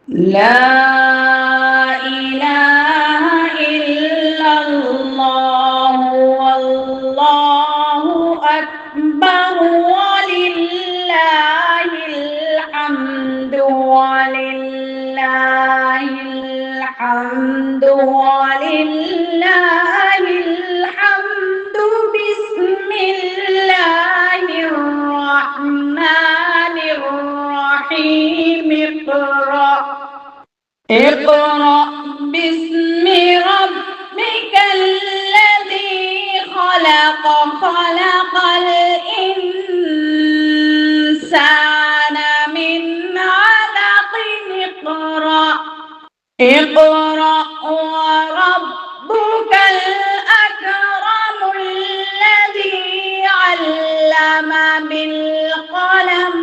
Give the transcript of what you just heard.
لا إله إلا الله والله أكبر ولله الحمد ولله الحمد ولله الحمد بسم الله الرحمن الرحيم اقرأ باسم ربك الذي خلق خلق الإنسان من علق اقرأ وربك الأكرم الذي علم بالقلم